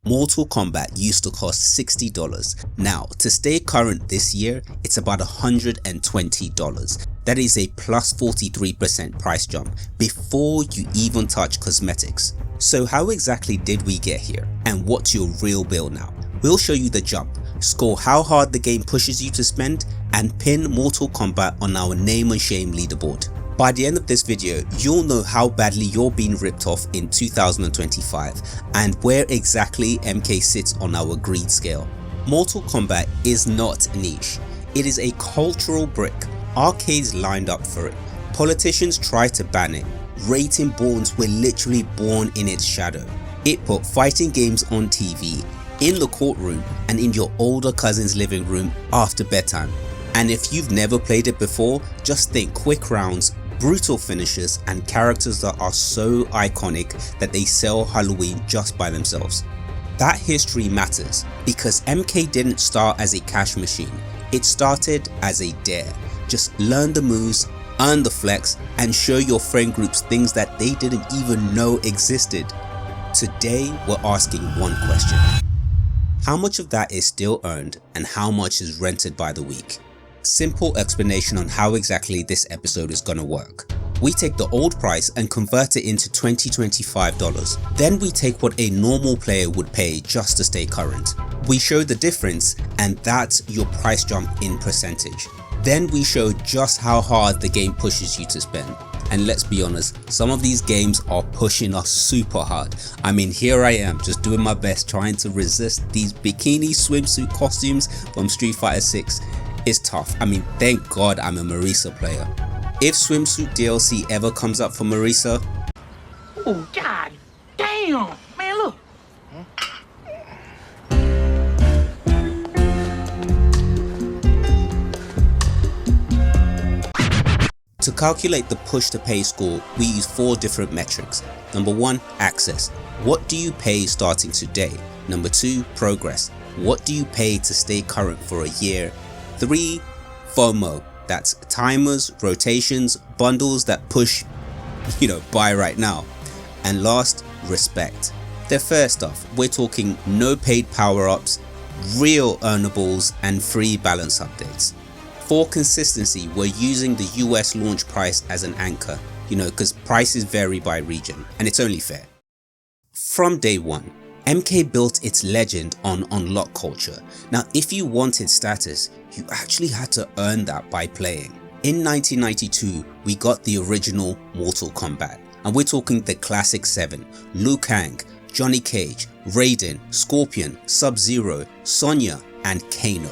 Mortal Kombat used to cost $60. Now, to stay current this year, it's about $120. That is a plus 43% price jump before you even touch cosmetics. So how exactly did we get here, and what's your real bill now? We'll show you the jump, score how hard the game pushes you to spend, and pin Mortal Kombat on our name and shame leaderboard. By the end of this video, you'll know how badly you're being ripped off in 2025 and where exactly MK sits on our greed scale. Mortal Kombat is not niche. It is a cultural brick. Arcades lined up for it. Politicians tried to ban it. Rating boards were literally born in its shadow. It put fighting games on TV, in the courtroom, and in your older cousin's living room after bedtime. And if you've never played it before, just think quick rounds, brutal finishes, and characters that are so iconic that they sell Halloween just by themselves. That history matters because MK didn't start as a cash machine. It started as a dare. Just learn the moves, earn the flex, and show your friend groups things that they didn't even know existed. Today we're asking one question. How much of that is still earned and how much is rented by the week? Simple explanation on how exactly this episode is gonna work. We take the old price and convert it into $2025. Then we take what a normal player would pay just to stay current. We show the difference, and that's your price jump in percentage. Then we show just how hard the game pushes you to spend. And let's be honest, some of these games are pushing us super hard. I mean, here I am just doing my best trying to resist these bikini swimsuit costumes from Street Fighter 6. It's tough. I mean, thank God I'm a Marisa player. If swimsuit DLC ever comes up for Marisa, oh god damn, man, look. to calculate the push to pay score, we use 4 different metrics. Number 1, access. What do you pay starting today? Number 2, progress. What do you pay to stay current for a year? 3, FOMO. That's timers, rotations, bundles that push, buy right now. And last, respect. The fair stuff. We're talking no paid power-ups, real earnables, and free balance updates. For consistency, we're using the US launch price as an anchor, because prices vary by region, and it's only fair. From day one, MK built its legend on unlock culture. Now, if you wanted status, you actually had to earn that by playing. In 1992, we got the original Mortal Kombat, and we're talking the classic 7, Liu Kang, Johnny Cage, Raiden, Scorpion, Sub-Zero, Sonya, and Kano.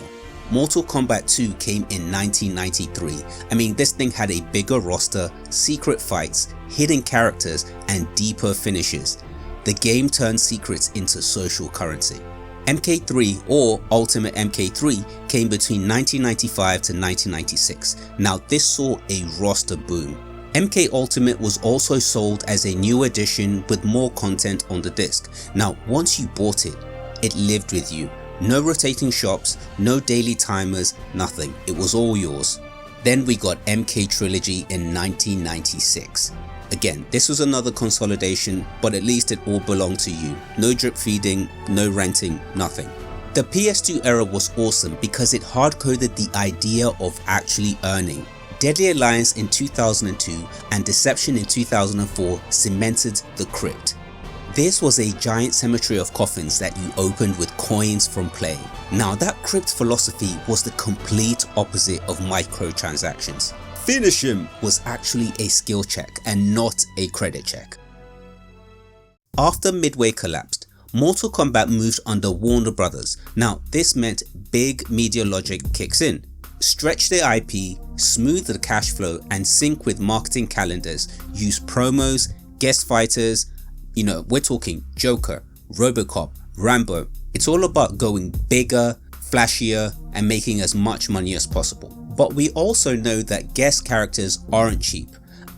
Mortal Kombat 2 came in 1993. I mean, this thing had a bigger roster, secret fights, hidden characters, and deeper finishes. The game turned secrets into social currency. MK3 or Ultimate MK3 came between 1995 to 1996. Now this saw a roster boom. MK Ultimate was also sold as a new edition with more content on the disc. Now once you bought it, it lived with you. No rotating shops, no daily timers, nothing. It was all yours. Then we got MK Trilogy in 1996. Again, this was another consolidation, but at least it all belonged to you. No drip feeding, no renting, nothing. The PS2 era was awesome because it hard-coded the idea of actually earning. Deadly Alliance in 2002 and Deception in 2004 cemented the crypt. This was a giant cemetery of coffins that you opened with coins from play. Now that crypt philosophy was the complete opposite of microtransactions. Finish him was actually a skill check and not a credit check. After Midway collapsed, Mortal Kombat moved under Warner Brothers. Now this meant big media logic kicks in. Stretch the IP, smooth the cash flow, and sync with marketing calendars. Use promos, guest fighters, we're talking Joker, Robocop, Rambo. It's all about going bigger, flashier, and making as much money as possible. But we also know that guest characters aren't cheap,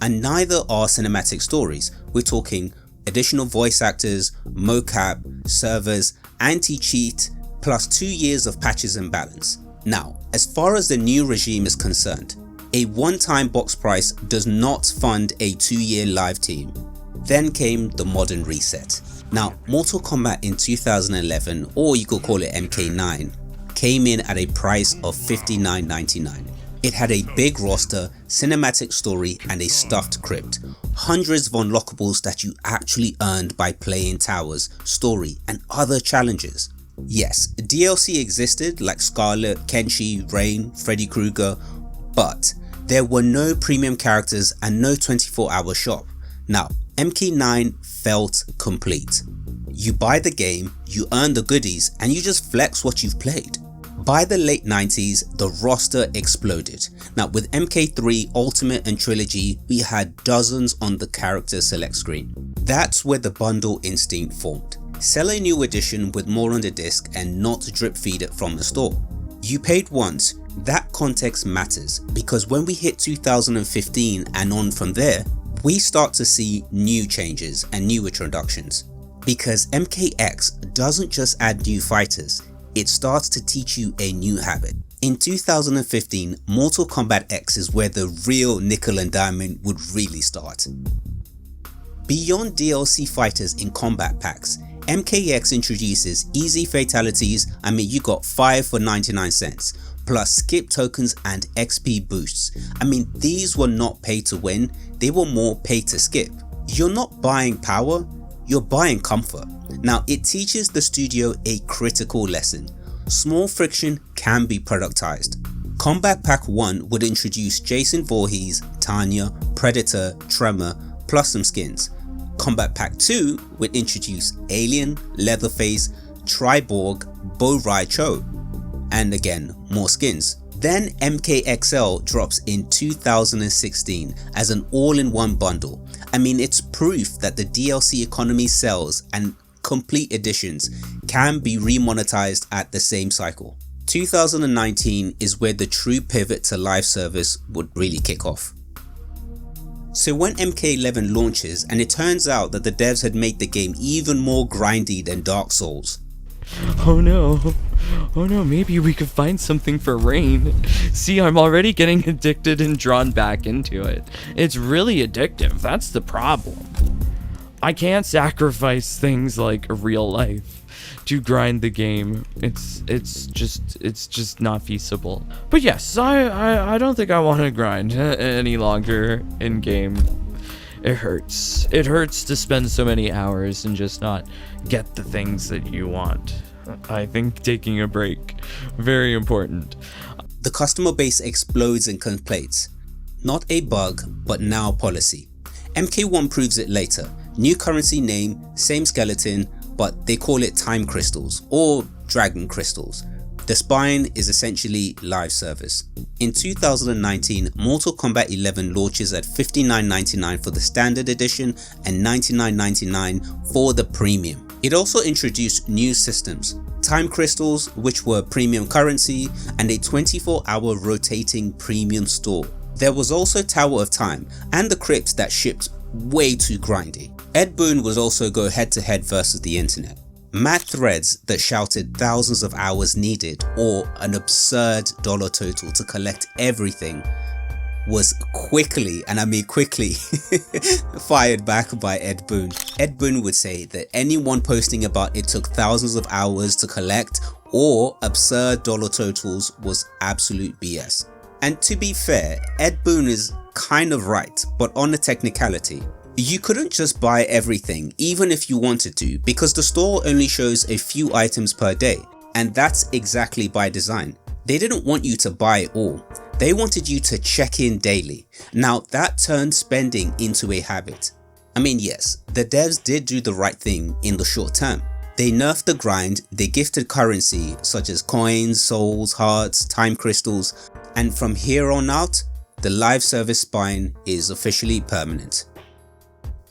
and neither are cinematic stories. We're talking additional voice actors, mocap, servers, anti-cheat, plus 2 years of patches and balance. Now, as far as the new regime is concerned, a one-time box price does not fund a 2-year live team. Then came the modern reset. Now, Mortal Kombat in 2011, or you could call it MK9, came in at a price of $59.99. It had a big roster, cinematic story, and a stuffed crypt. Hundreds of unlockables that you actually earned by playing towers, story, and other challenges. Yes, DLC existed like Scarlet, Kenshi, Rain, Freddy Krueger, but there were no premium characters and no 24-hour shop. Now, MK9 felt complete. You buy the game, you earn the goodies, and you just flex what you've played. By the late 90s, the roster exploded. Now with MK3 Ultimate and Trilogy, we had dozens on the character select screen. That's where the bundle instinct formed. Sell a new edition with more on the disc and not drip feed it from the store. You paid once, that context matters, because when we hit 2015 and on from there, we start to see new changes and new introductions. Because MKX doesn't just add new fighters, it starts to teach you a new habit. In 2015, Mortal Kombat X is where the real nickel and diamond would really start. Beyond DLC fighters in combat packs, MKX introduces easy fatalities. You got 5 for 99 cents, plus skip tokens and XP boosts. These were not pay to win, they were more pay to skip. You're not buying power, you're buying comfort. Now it teaches the studio a critical lesson. Small friction can be productized. Combat Pack 1 would introduce Jason Voorhees, Tanya, Predator, Tremor, plus some skins. Combat Pack 2 would introduce Alien, Leatherface, Triborg, Bo Rai Cho, and again more skins. Then MKXL drops in 2016 as an all-in-one bundle. It's proof that the DLC economy sells and complete editions can be remonetized at the same cycle. 2019 is where the true pivot to live service would really kick off. So when MK11 launches and it turns out that the devs had made the game even more grindy than Dark Souls. Oh no, maybe we could find something for Rain. See, I'm already getting addicted and drawn back into it. It's really addictive, that's the problem. I can't sacrifice things like real life to grind the game. It's just not feasible. But yes, I don't think I want to grind any longer in game. It hurts. It hurts to spend so many hours and just not get the things that you want. I think taking a break, very important. The customer base explodes in complaints. Not a bug, but now policy. MK1 proves it later. New currency name, same skeleton, but they call it time crystals or dragon crystals. The spine is essentially live service. In 2019, Mortal Kombat 11 launches at $59.99 for the standard edition and $99.99 for the premium. It also introduced new systems, time crystals, which were premium currency, and a 24-hour rotating premium store. There was also Tower of Time and the crypt that shipped way too grindy. Ed Boon would also go head to head versus the internet. Mad threads that shouted thousands of hours needed or an absurd dollar total to collect everything was quickly, and I mean quickly, fired back by Ed Boon. Ed Boon would say that anyone posting about it took thousands of hours to collect or absurd dollar totals was absolute BS. And to be fair, Ed Boon is kind of right, but on a technicality. You couldn't just buy everything even if you wanted to, because the store only shows a few items per day, and that's exactly by design. They didn't want you to buy it all, they wanted you to check in daily. Now that turned spending into a habit. Yes, the devs did do the right thing in the short term. They nerfed the grind, they gifted currency such as coins, souls, hearts, time crystals, and from here on out, the live service spine is officially permanent.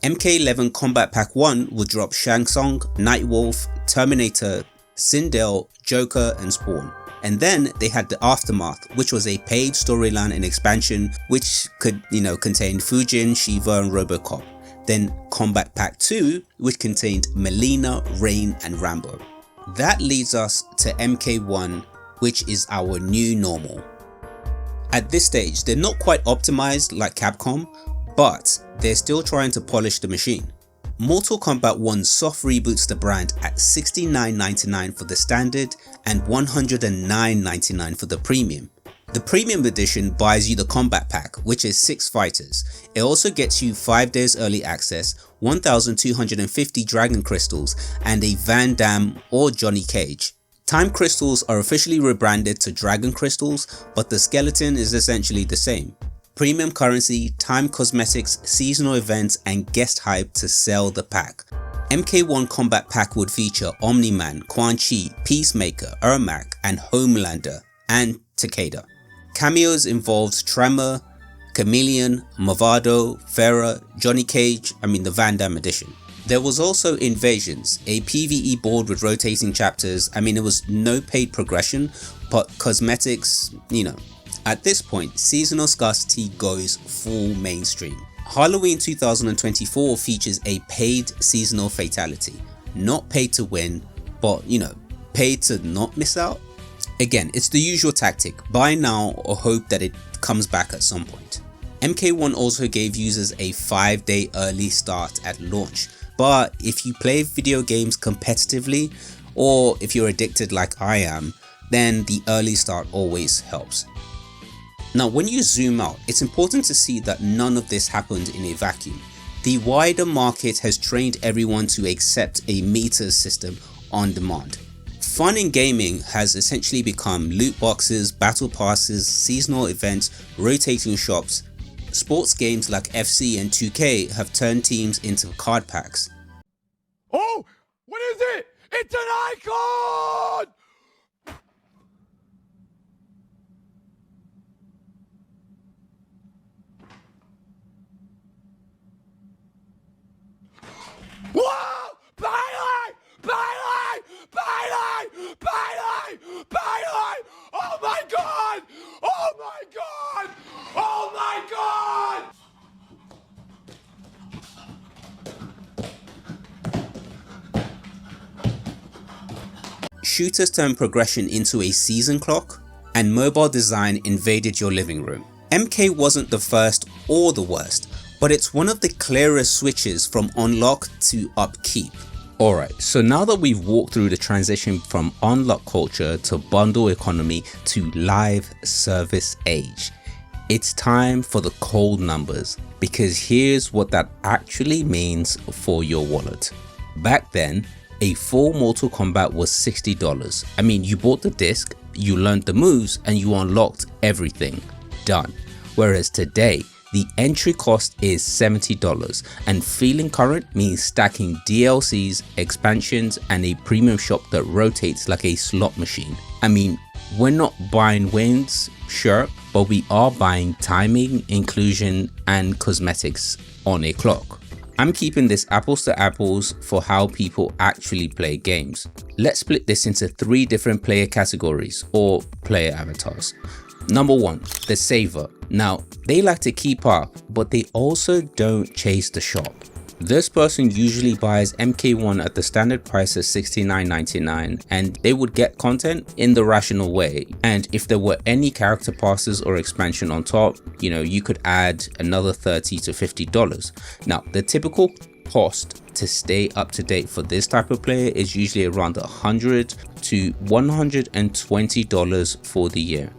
MK11 Combat Pack 1 would drop Shang Tsung, Nightwolf, Terminator, Sindel, Joker and Spawn. And then they had the Aftermath, which was a paid storyline and expansion which could, contain Fujin, Shiva and Robocop. Then Combat Pack 2, which contained Melina, Rain and Rambo. That leads us to MK1, which is our new normal. At this stage, they're not quite optimized like Capcom, but they're still trying to polish the machine. Mortal Kombat 1 soft reboots the brand at $69.99 for the standard and $109.99 for the premium. The premium edition buys you the combat pack, which is 6 fighters. It also gets you 5 days early access, 1,250 dragon crystals, and a Van Damme or Johnny Cage. Time crystals are officially rebranded to dragon crystals, but the skeleton is essentially the same. Premium currency, time cosmetics, seasonal events, and guest hype to sell the pack. MK1 Combat Pack would feature Omni-Man, Quan Chi, Peacemaker, Ermac, and Homelander, and Takeda. Cameos involves Tremor, Chameleon, Movado, Farah, Johnny Cage, the Van Damme edition. There was also Invasions, a PvE board with rotating chapters. It was no paid progression, but cosmetics, At this point, seasonal scarcity goes full mainstream. Halloween 2024 features a paid seasonal fatality. Not paid to win, but paid to not miss out. Again, it's the usual tactic, buy now or hope that it comes back at some point. MK1 also gave users a 5-day early start at launch, but if you play video games competitively, or if you're addicted like I am, then the early start always helps. Now when you zoom out, it's important to see that none of this happened in a vacuum. The wider market has trained everyone to accept a meter system on demand. Fun in gaming has essentially become loot boxes, battle passes, seasonal events, rotating shops. Sports games like FC and 2K have turned teams into card packs. Oh, what is it? It's an icon! Whoa! Bailey! Bailey! Bailey! Bailey! Bailey! Oh my god! Oh my god! Oh my god! Shooters turned progression into a season clock, and mobile design invaded your living room. MK wasn't the first or the worst, but it's one of the clearest switches from unlock to upkeep. Alright, so now that we've walked through the transition from unlock culture to bundle economy to live service age, it's time for the cold numbers, because here's what that actually means for your wallet. Back then, a full Mortal Kombat was $60. You bought the disc, you learned the moves, and you unlocked everything. Done. Whereas today, the entry cost is $70, and feeling current means stacking DLCs, expansions, and a premium shop that rotates like a slot machine. We're not buying wins, sure, but we are buying timing, inclusion, and cosmetics on a clock. I'm keeping this apples to apples for how people actually play games. Let's split this into 3 different player categories or player avatars. Number 1, the saver. Now, they like to keep up, but they also don't chase the shop. This person usually buys MK1 at the standard price of $69.99, and they would get content in the rational way. And if there were any character passes or expansion on top, you could add another $30 to $50. Now, the typical cost to stay up to date for this type of player is usually around $100 to $120 for the year.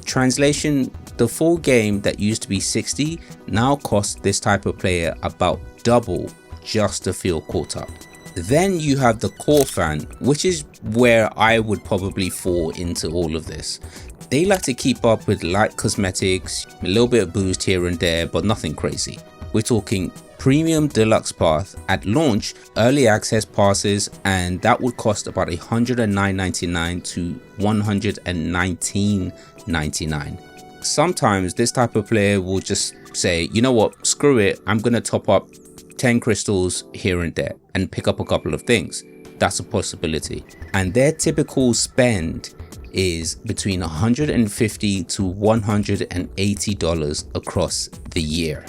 Translation: the full game that used to be $60 now costs this type of player about double just to feel caught up. Then you have the core fan, which is where I would probably fall into all of this. They like to keep up with light cosmetics, a little bit of boost here and there, but nothing crazy. We're talking premium deluxe path at launch, early access passes, and that would cost about $109.99 to $119.99. Sometimes this type of player will just say, you know what, screw it, I'm gonna top up 10 crystals here and there and pick up a couple of things. That's a possibility. And their typical spend is between $150 to $180 across the year.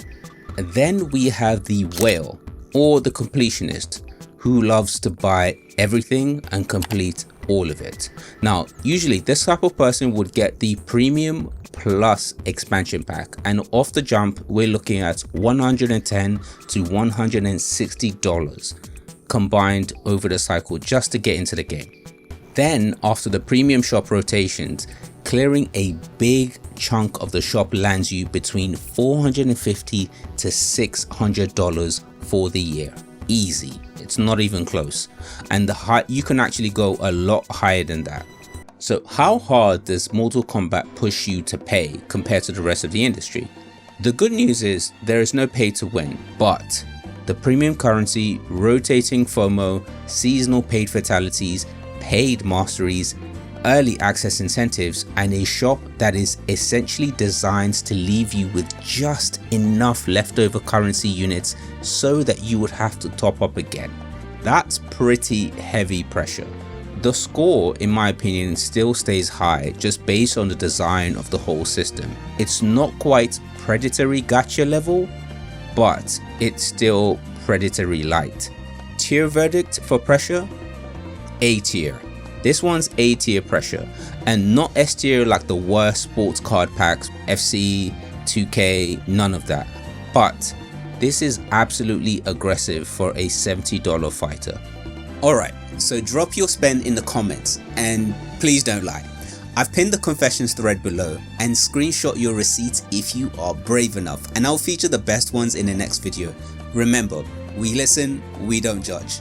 Then we have the whale, or the completionist, who loves to buy everything and complete all of it. Now, usually this type of person would get the premium plus expansion pack, and off the jump we're looking at $110 to $160 combined over the cycle just to get into the game. Then after the premium shop rotations, clearing a big chunk of the shop lands you between $450 to $600 for the year. Easy, it's not even close, and you can actually go a lot higher than that. So how hard does Mortal Kombat push you to pay compared to the rest of the industry? The good news is there is no pay to win, but the premium currency, rotating FOMO, seasonal paid fatalities, paid masteries, early access incentives, and a shop that is essentially designed to leave you with just enough leftover currency units so that you would have to top up again. That's pretty heavy pressure. The score, in my opinion, still stays high just based on the design of the whole system. It's not quite predatory gacha level, but it's still predatory light. Tier verdict for pressure? A tier. This one's A tier pressure, and not S tier like the worst sports card packs, FC, 2K, none of that. But this is absolutely aggressive for a $70 fighter. Alright, so drop your spend in the comments, and please don't lie. I've pinned the confessions thread below, and screenshot your receipts if you are brave enough, and I'll feature the best ones in the next video. Remember, we listen, we don't judge.